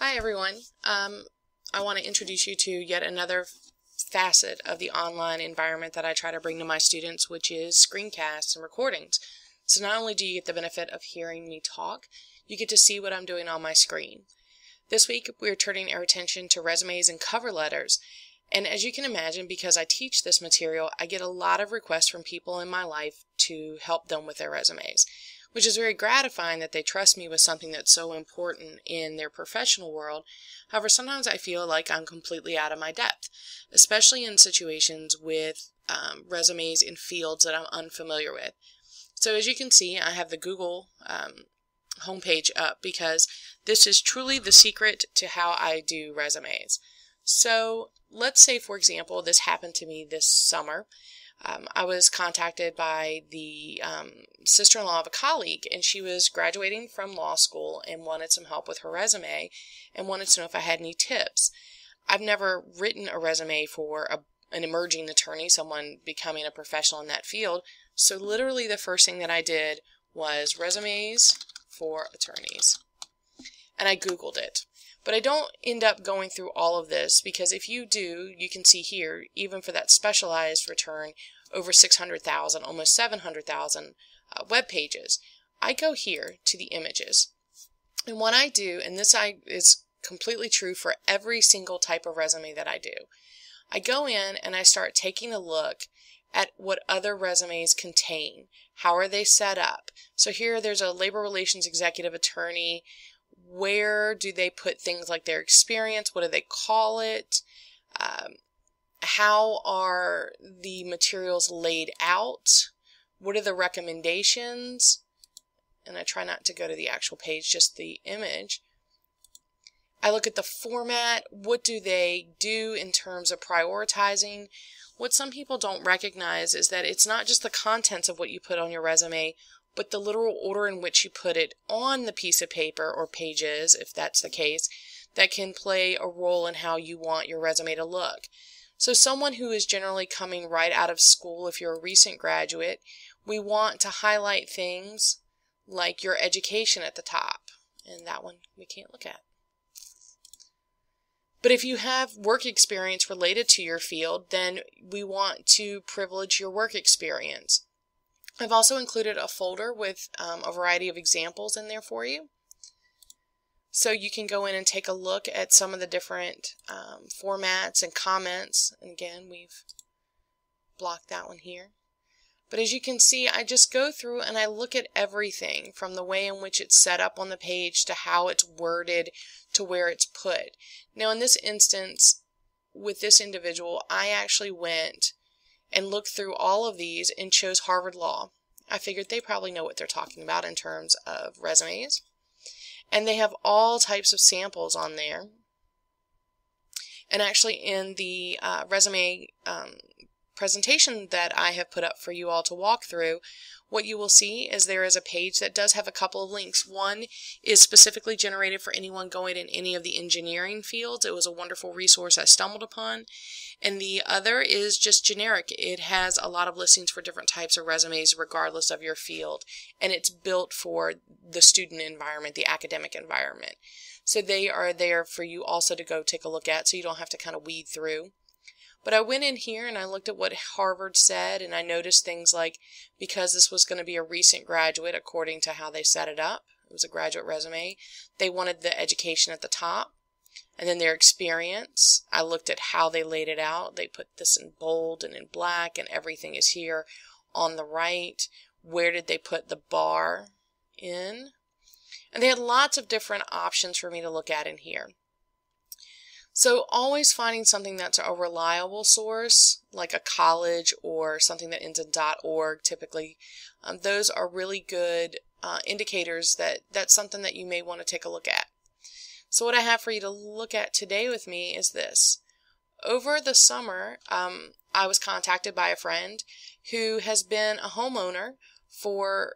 Hi everyone. I want to introduce you to yet another facet of the online environment that I try to bring to my students, which is screencasts and recordings. So not only do you get the benefit of hearing me talk, you get to see what I'm doing on my screen. This week we're turning our attention to resumes and cover letters. And as you can imagine, because I teach this material, I get a lot of requests from people in my life to help them with their resumes, which is very gratifying that they trust me with something that's so important in their professional world. However, sometimes I feel like I'm completely out of my depth, especially in situations with resumes in fields that I'm unfamiliar with. So as you can see, I have the Google homepage up because this is truly the secret to how I do resumes. So let's say, for example, this happened to me this summer. I was contacted by the sister-in-law of a colleague, and she was graduating from law school and wanted some help with her resume and wanted to know if I had any tips. I've never written a resume for an emerging attorney, someone becoming a professional in that field, so literally the first thing that I did was resumes for attorneys, and I Googled it. But I don't end up going through all of this because if you do, you can see here, even for that specialized return, over 600,000, almost 700,000 web pages. I go here to the images. And what I do, and this is completely true for every single type of resume that I do, I go in and I start taking a look at what other resumes contain. How are they set up? So here there's a labor relations executive attorney. Where do they put things like their experience? What do they call it? How are the materials laid out? What are the recommendations? And I try not to go to the actual page, just the image. I look at the format. What do they do in terms of prioritizing? What some people don't recognize is that it's not just the contents of what you put on your resume, but the literal order in which you put it on the piece of paper or pages, if that's the case, that can play a role in how you want your resume to look. So someone who is generally coming right out of school, if you're a recent graduate, we want to highlight things like your education at the top. And that one we can't look at. But if you have work experience related to your field, then we want to privilege your work experience. I've also included a folder with a variety of examples in there for you. So you can go in and take a look at some of the different formats and comments. And again, we've blocked that one here. But as you can see, I just go through and I look at everything from the way in which it's set up on the page to how it's worded to where it's put. Now in this instance, with this individual, I actually went and looked through all of these and chose Harvard Law. I figured they probably know what they're talking about in terms of resumes. And they have all types of samples on there. And actually in the resume presentation that I have put up for you all to walk through, what you will see is there is a page that does have a couple of links. One is specifically generated for anyone going in any of the engineering fields. It was a wonderful resource I stumbled upon. And the other is just generic. It has a lot of listings for different types of resumes regardless of your field. And it's built for the student environment, the academic environment. So they are there for you also to go take a look at so you don't have to kind of weed through. But I went in here and I looked at what Harvard said, and I noticed things like, because this was going to be a recent graduate according to how they set it up, it was a graduate resume, they wanted the education at the top, and then their experience. I looked at how they laid it out. They put this in bold and in black, and everything is here on the right. Where did they put the bar in? And they had lots of different options for me to look at in here. So always finding something that's a reliable source, like a college or something that ends in .org typically, those are really good indicators that that's something that you may want to take a look at. So what I have for you to look at today with me is this. Over the summer, I was contacted by a friend who has been a homeowner for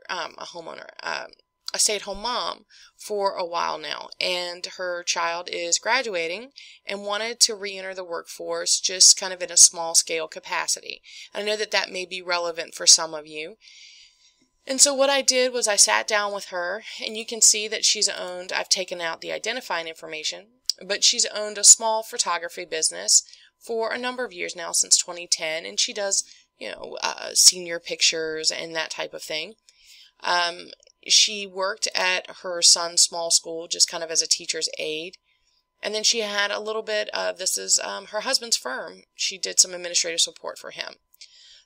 a stay-at-home mom for a while now, and her child is graduating and wanted to re-enter the workforce just kind of in a small-scale capacity. I know that that may be relevant for some of you. And so what I did was I sat down with her, and you can see that I've taken out the identifying information, but she's owned a small photography business for a number of years now, since 2010, and she does, senior pictures and that type of thing. She worked at her son's small school just kind of as a teacher's aide. And then she had a little bit of, this is her husband's firm. She did some administrative support for him.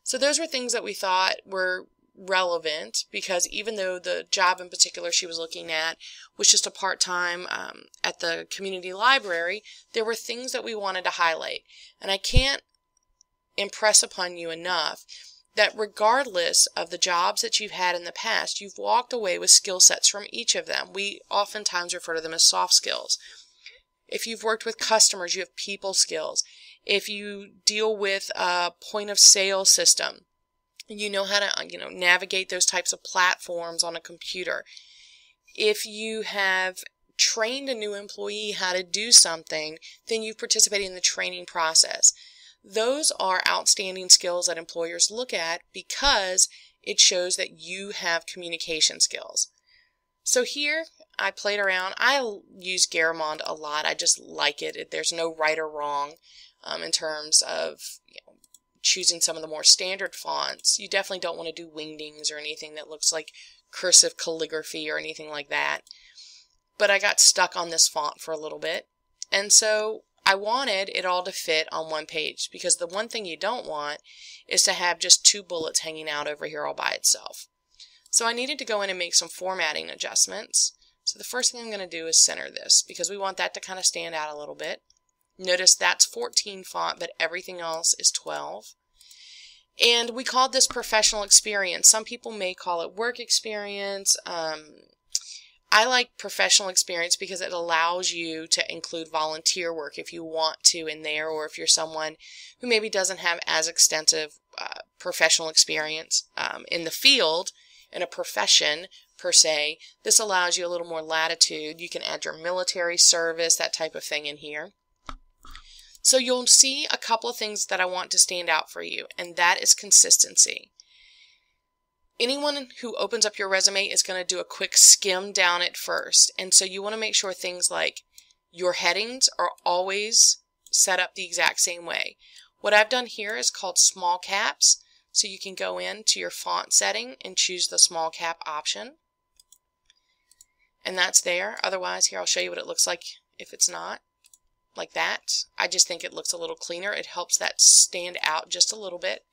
So those were things that we thought were relevant, because even though the job in particular she was looking at was just a part-time at the community library, there were things that we wanted to highlight. And I can't impress upon you enough that regardless of the jobs that you've had in the past, you've walked away with skill sets from each of them. We oftentimes refer to them as soft skills. If you've worked with customers, you have people skills. If you deal with a point of sale system, you know how to navigate those types of platforms on a computer. If you have trained a new employee how to do something, then you've participated in the training process. Those are outstanding skills that employers look at because it shows that you have communication skills. So here I played around. I use Garamond a lot. I just like it. There's no right or wrong in terms of choosing some of the more standard fonts. You definitely don't want to do wingdings or anything that looks like cursive calligraphy or anything like that. But I got stuck on this font for a little bit. And so I wanted it all to fit on one page, because the one thing you don't want is to have just two bullets hanging out over here all by itself. So I needed to go in and make some formatting adjustments. So the first thing I'm going to do is center this, because we want that to kind of stand out a little bit. Notice that's 14 font, but everything else is 12. And we called this professional experience. Some people may call it work experience. I like professional experience because it allows you to include volunteer work if you want to in there, or if you're someone who maybe doesn't have as extensive professional experience in the field, in a profession per se. This allows you a little more latitude. You can add your military service, that type of thing in here. So you'll see a couple of things that I want to stand out for you, and that is consistency. Anyone who opens up your resume is going to do a quick skim down it first. And so you want to make sure things like your headings are always set up the exact same way. What I've done here is called small caps. So you can go into your font setting and choose the small cap option. And that's there. Otherwise, here I'll show you what it looks like if it's not like that. I just think it looks a little cleaner. It helps that stand out just a little bit.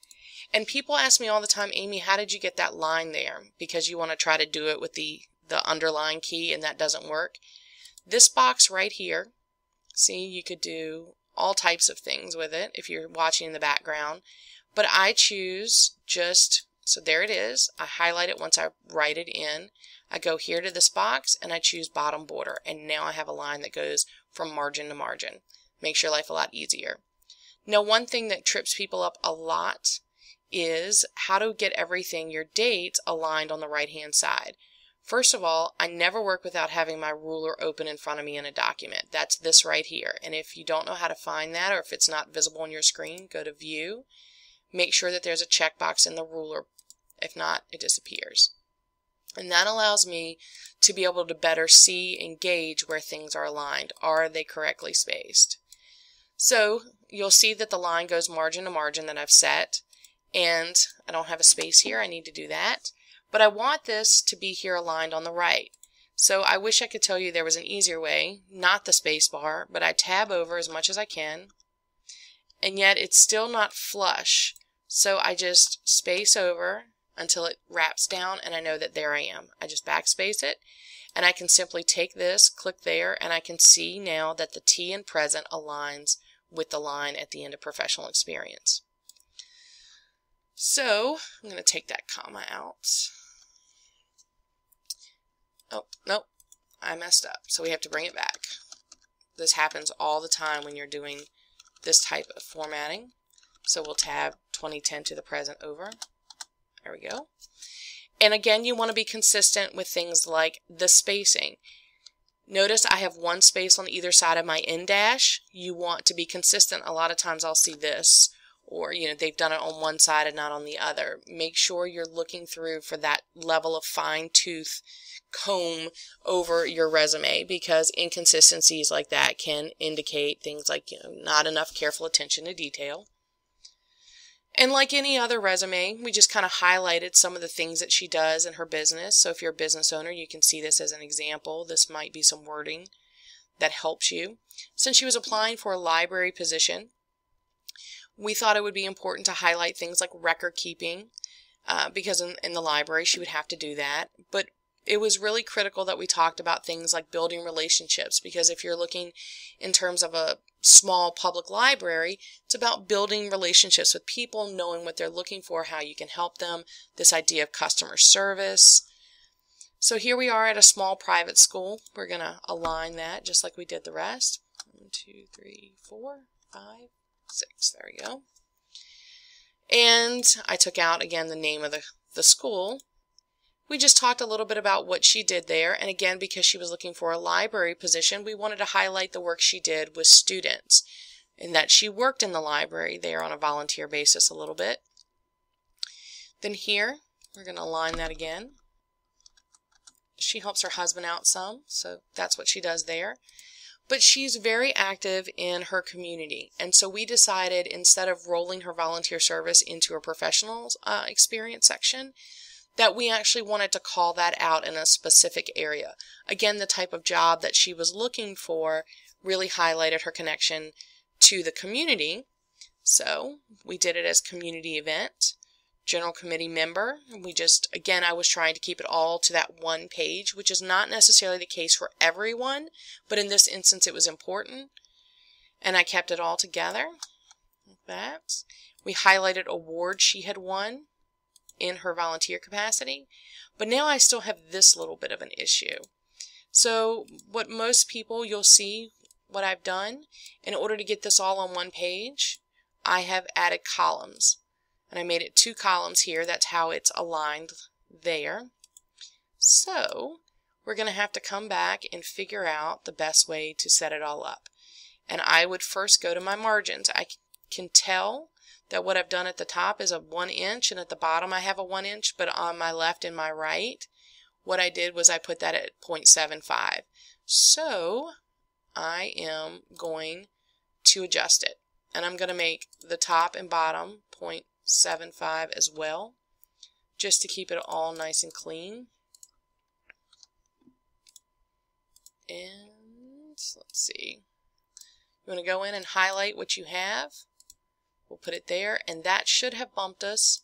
And people ask me all the time, Amy, how did you get that line there? Because you want to try to do it with the underline key, and that doesn't work. This box right here, see, you could do all types of things with it if you're watching in the background. But I choose so there it is. I highlight it once I write it in. I go here to this box, and I choose bottom border. And now I have a line that goes from margin to margin. Makes your life a lot easier. Now, one thing that trips people up a lot is how to get everything, your dates, aligned on the right-hand side. First of all, I never work without having my ruler open in front of me in a document. That's this right here. And if you don't know how to find that, or if it's not visible on your screen, go to View. Make sure that there's a checkbox in the ruler. If not, it disappears. And that allows me to be able to better see and gauge where things are aligned. Are they correctly spaced? So you'll see that the line goes margin to margin that I've set. And I don't have a space here. I need to do that. But I want this to be here aligned on the right. So I wish I could tell you there was an easier way, not the space bar, but I tab over as much as I can. And yet it's still not flush. So I just space over until it wraps down, and I know that there I am. I just backspace it, and I can simply take this, click there, and I can see now that the T in present aligns with the line at the end of professional experience. So I'm going to take that comma out. Oh, nope, I messed up. So we have to bring it back. This happens all the time when you're doing this type of formatting. So we'll tab 2010 to the present over. There we go. And again, you want to be consistent with things like the spacing. Notice I have one space on either side of my in dash. You want to be consistent. A lot of times I'll see this, or they've done it on one side and not on the other. Make sure you're looking through for that level of fine-tooth comb over your resume, because inconsistencies like that can indicate things like not enough careful attention to detail. And like any other resume, we just kind of highlighted some of the things that she does in her business. So if you're a business owner, you can see this as an example. This might be some wording that helps you. Since she was applying for a library position, we thought it would be important to highlight things like record keeping, because in the library she would have to do that. But it was really critical that we talked about things like building relationships, because if you're looking in terms of a small public library, it's about building relationships with people, knowing what they're looking for, how you can help them, this idea of customer service. So here we are at a small private school. We're going to align that just like we did the rest. 1, 2, 3, 4, 5, 6. There we go. And I took out again the name of the school. We just talked a little bit about what she did there, and again, because she was looking for a library position, we wanted to highlight the work she did with students, and that she worked in the library there on a volunteer basis a little bit. Then here, we're going to align that again. She helps her husband out some, so that's what she does there. But she's very active in her community, and so we decided, instead of rolling her volunteer service into her professional experience section, that we actually wanted to call that out in a specific area. Again, the type of job that she was looking for really highlighted her connection to the community. So we did it as community event, general committee member. And we just, again, I was trying to keep it all to that one page, which is not necessarily the case for everyone, but in this instance it was important. And I kept it all together like that. We highlighted awards she had won in her volunteer capacity, but now I still have this little bit of an issue. So what most people, you'll see what I've done, in order to get this all on one page, I have added columns, and I made it 2 columns here. That's how it's aligned there. So we're going to have to come back and figure out the best way to set it all up. And I would first go to my margins. I can tell that what I've done at the top is a 1 inch, and at the bottom I have a 1 inch, but on my left and my right, what I did was I put that at 0.75. So I am going to adjust it, and I'm going to make the top and bottom 0.75 as well, just to keep it all nice and clean. And let's see, you want to go in and highlight what you have. We'll put it there, and that should have bumped us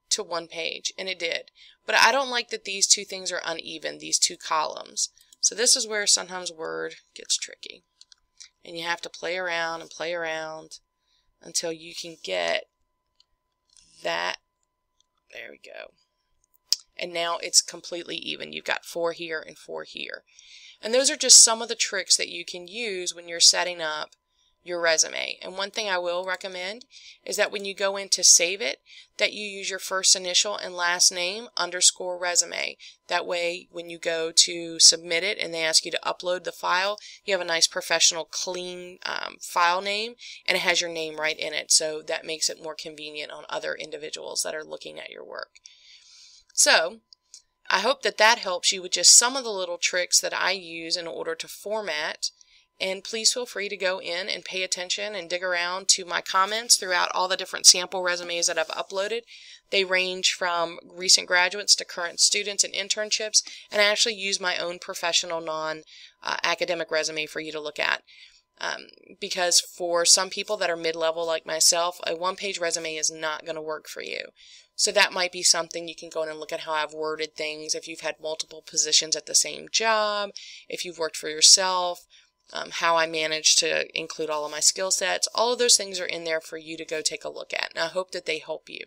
to 1 page, and it did. But I don't like that these 2 things are uneven, these 2 columns. So this is where sometimes Word gets tricky, and you have to play around and play around until you can get that. There we go. And now it's completely even. You've got 4 here and 4 here. And those are just some of the tricks that you can use when you're setting up your resume. And one thing I will recommend is that when you go in to save it, that you use your first initial and last name _ resume. That way, when you go to submit it and they ask you to upload the file, you have a nice professional clean file name, and it has your name right in it. So that makes it more convenient on other individuals that are looking at your work. So I hope that that helps you with just some of the little tricks that I use in order to format. And please feel free to go in and pay attention and dig around to my comments throughout all the different sample resumes that I've uploaded. They range from recent graduates to current students and internships, and I actually use my own professional non-academic resume for you to look at. Because for some people that are mid-level like myself, a 1-page resume is not going to work for you. So that might be something you can go in and look at how I've worded things, if you've had multiple positions at the same job, if you've worked for yourself, how I managed to include all of my skill sets. All of those things are in there for you to go take a look at, and I hope that they help you.